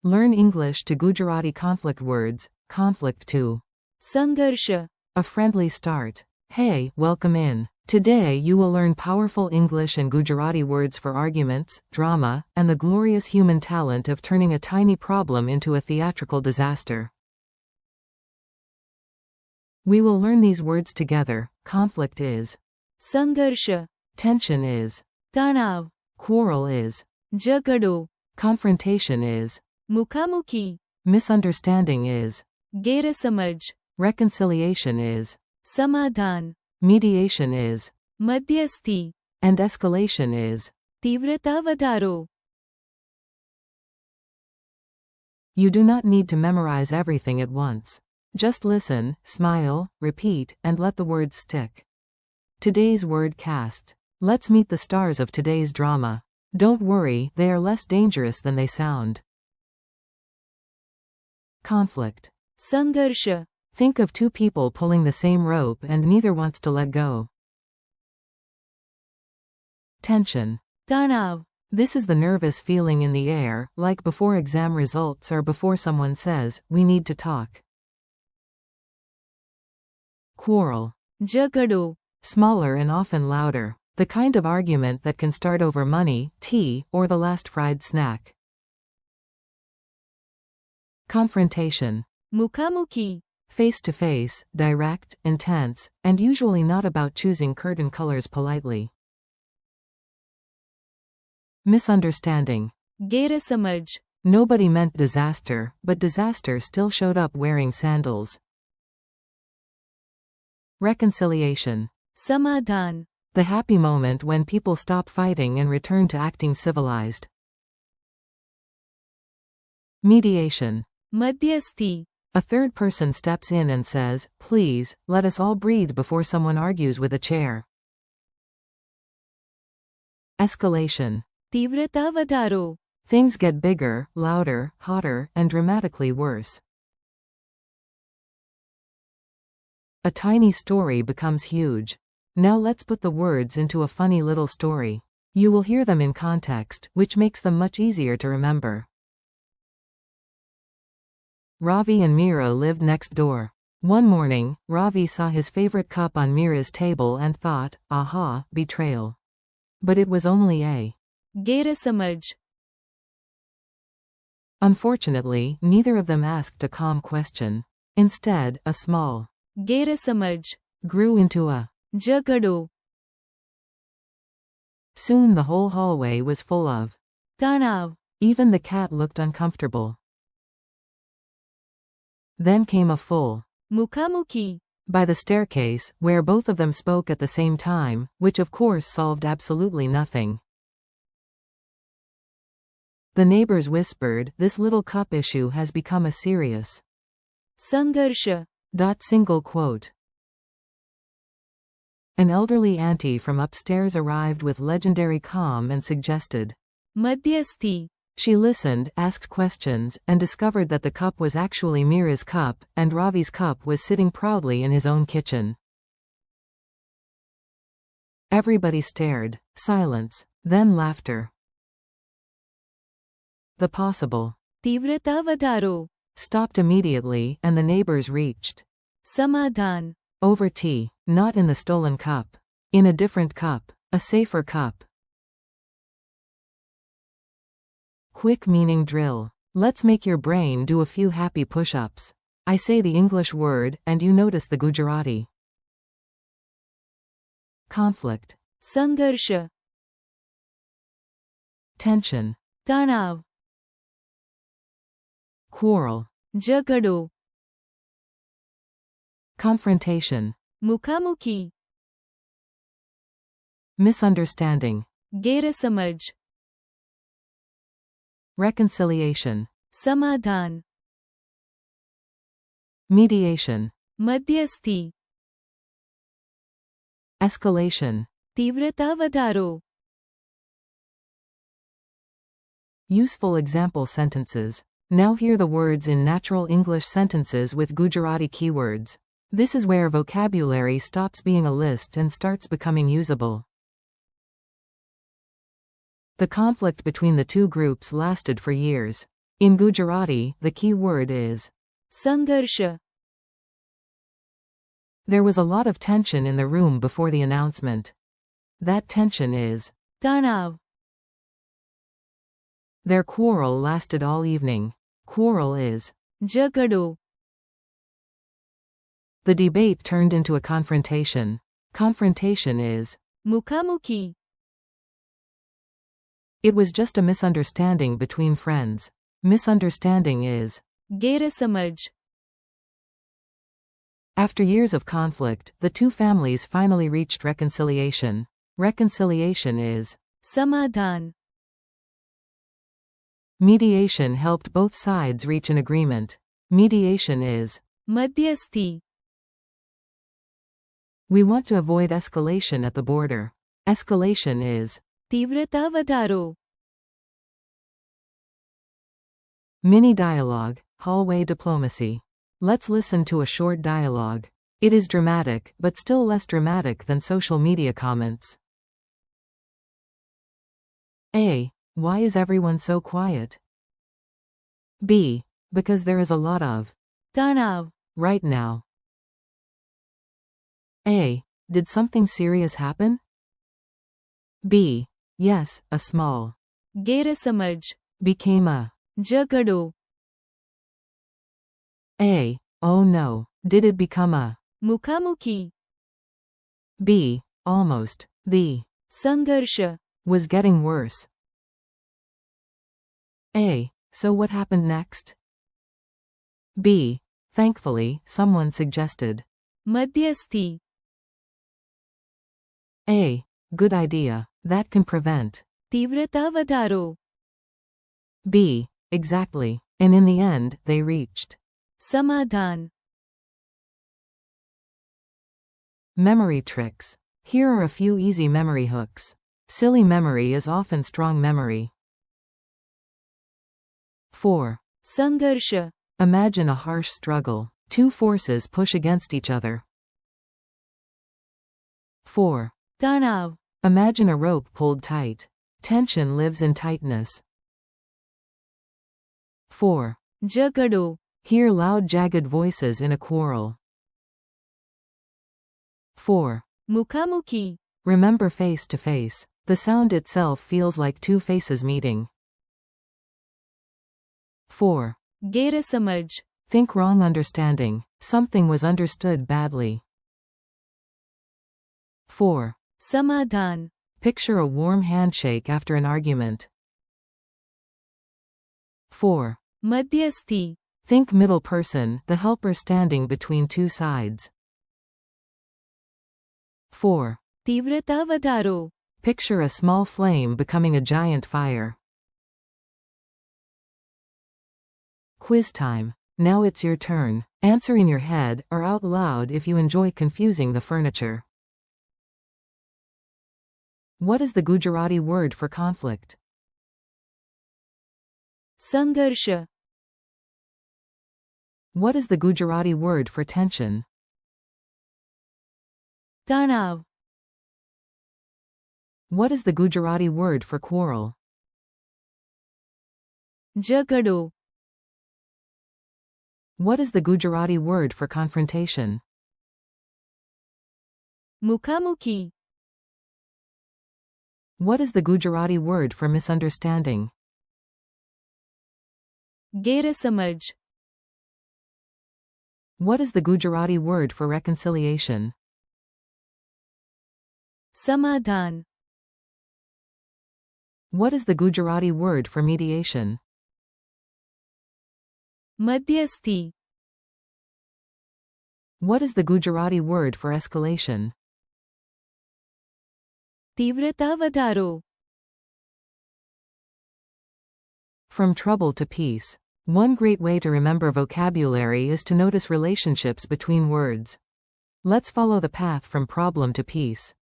Learn English to Gujarati conflict words. Conflict 2. संघर्ष. A friendly start. Hey, welcome in. Today you will learn powerful English and Gujarati words for arguments, drama, and the glorious human talent of turning a tiny problem into a theatrical disaster. We will learn these words together. Conflict is संघर्ष. tension is तणाव. quarrel is झगड़ो. confrontation is मुखामुखी. misunderstanding is गैरसमझ. reconciliation is समाधान. mediation is मध्यस्थी. and escalation is तीव्रता વધારો. You do not need to memorize everything at once. Just listen, smile, repeat, and let the words stick. Today's word cast. Let's meet the stars of today's drama. Don't worry, they are less dangerous than they sound. Conflict. संघर्ष. Think of two people pulling the same rope and neither wants to let go. Tension. तणाव. This is the nervous feeling in the air, like before exam results or before someone says, we need to talk. Quarrel. झगड़ो. Smaller and often louder. The kind of argument that can start over money, tea, or the last fried snack. Confrontation. मुखामुखी. Face to face, direct, intense, and usually not about choosing curtain colors politely. Misunderstanding. गैरसमझ. Nobody meant disaster, but disaster still showed up wearing sandals. Reconciliation. समाधान. The happy moment when people stop fighting and return to acting civilized. Mediation. मध्यस्थी. A third person steps in and says, please, let us all breathe before someone argues with a chair. Escalation. तीव्रता વધારો. Things get bigger, louder, hotter, and dramatically worse. A tiny story becomes huge. Now let's put the words into a funny little story. You will hear them in context, which makes them much easier to remember. Ravi and Meera lived next door. One morning, Ravi saw his favorite cup on Meera's table and thought, aha, betrayal. But it was only a गैरसमझ. Unfortunately, neither of them asked a calm question. Instead, a small गैरसमझ. grew into a झगड़ो. Soon the whole hallway was full of तणाव. even the cat looked uncomfortable. Then came a full मुखामुखी. by the staircase, where both of them spoke at the same time, which of course solved absolutely nothing. The neighbors whispered, this little cup issue has become a serious संघर्ष. Single quote. An elderly auntie from upstairs arrived with legendary calm and suggested. मध्यस्थी. She listened, asked questions, and discovered that the cup was actually Meera's cup, and Ravi's cup was sitting proudly in his own kitchen. Everybody stared. Silence. Then laughter. The possible तीव्रता વધારો. stopped immediately, and the neighbors reached समाधान. over tea. Not in the stolen cup. In a different cup. A safer cup. Quick meaning drill. Let's make your brain do a few happy push-ups. I say the English word, and you notice the Gujarati. Conflict. संघर्ष. Tension. तणाव. Quarrel. झगड़ो. Confrontation. मुखामुखी. Misunderstanding. गैरसमझ. Reconciliation. समाधान. Mediation. मध्यस्थी. Escalation. तीव्रता વધારો. Useful example sentences. Now hear the words in natural English sentences with Gujarati keywords. This is where vocabulary stops being a list and starts becoming usable. The conflict between the two groups lasted for years. In Gujarati, the key word is संघर्ष. There was a lot of tension in the room before the announcement. That tension is तनाव. Their quarrel lasted all evening. Quarrel is झगड़ो. The debate turned into a confrontation. Confrontation is मुखामुखी. It was just a misunderstanding between friends. Misunderstanding is गैरसमझ. After years of conflict, the two families finally reached reconciliation. Reconciliation is समाधान. Mediation helped both sides reach an agreement. Mediation is मध्यस्थी. We want to avoid escalation at the border. Escalation is तीव्रता વધારો. Mini dialogue, hallway diplomacy. Let's listen to a short dialogue. It is dramatic, but still less dramatic than social media comments. A. Why is everyone so quiet? B. Because there is a lot of तनाव. right now. A. Did something serious happen? B. Yes, a small गैरसमझ. became a झगड़ो. A. Oh no, did it become a मुखामुखी. B. Almost. The संघर्ष. was getting worse. A. So what happened next? B. Thankfully, someone suggested मध्यस्थी. A. Good idea. That can prevent. तीव्रता વધારો. B. Exactly. And in the end, they reached समाधान. memory tricks. Here are a few easy memory hooks. Silly memory is often strong memory. 4. संघर्ष. Imagine a harsh struggle. Two forces push against each other. 4. तनाव. Imagine a rope pulled tight. Tension lives in tightness. 4. झगड़ो. Hear loud jagged voices in a quarrel. 4. मुखामुखी. Remember face to face. The sound itself feels like two faces meeting. 4. गैरसमझ. Think wrong understanding. Something was understood badly. 4. समाधान. Picture a warm handshake after an argument. 4. मध्यस्थी. Think middle person, the helper standing between two sides. 4. तीव्रता વધારો. Picture a small flame becoming a giant fire. Quiz time. Now it's your turn. Answer in your head, or out loud if you enjoy confusing the furniture. What is the Gujarati word for conflict? संघर्ष. What is the Gujarati word for tension? तनाव. What is the Gujarati word for quarrel? झगड़ो. What is the Gujarati word for confrontation? मुखामुखी. What is the Gujarati word for misunderstanding? गैरसमझ. What is the Gujarati word for reconciliation? समाधान. What is the Gujarati word for mediation? मध्यस्थी. What is the Gujarati word for escalation? तीव्रता વધારો. From trouble to peace. One great way to remember vocabulary is to notice relationships between words. Let's follow the path from problem to peace.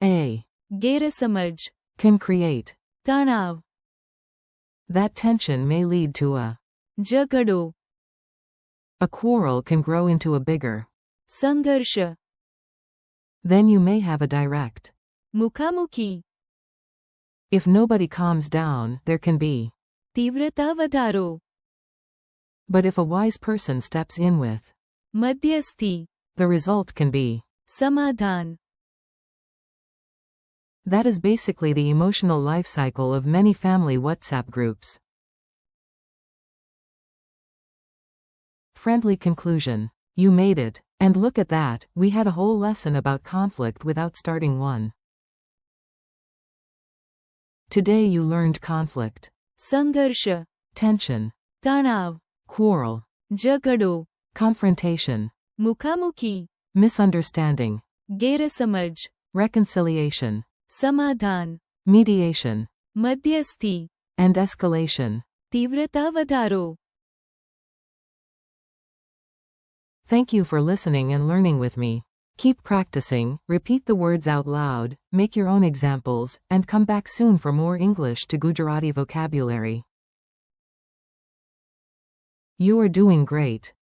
A. गैरसमझ. Can create. तनाव. That tension may lead to a झगड़ो. A quarrel can grow into a bigger. संघर्ष. Then you may have a direct. मुखामुखी. If nobody calms down, there can be. तीव्रता વધારો. But if a wise person steps in with, મધ્યસ્થી. the result can be. સમાધાન. That is basically the emotional life cycle of many family WhatsApp groups. Friendly conclusion. You made it. And look at that, we had a whole lesson about conflict without starting one. Today you learned conflict, સંઘર્ષ. tension, તણાવ. quarrel, ઝઘડો. confrontation, મુખામુખી. misunderstanding, ગેરસમજ. reconciliation, સમાધાન. mediation, મધ્યસ્થી. and escalation. तीव्रता વધારો. Thank you for listening and learning with me. Keep practicing, repeat the words out loud, make your own examples, and come back soon for more English to Gujarati vocabulary. You are doing great.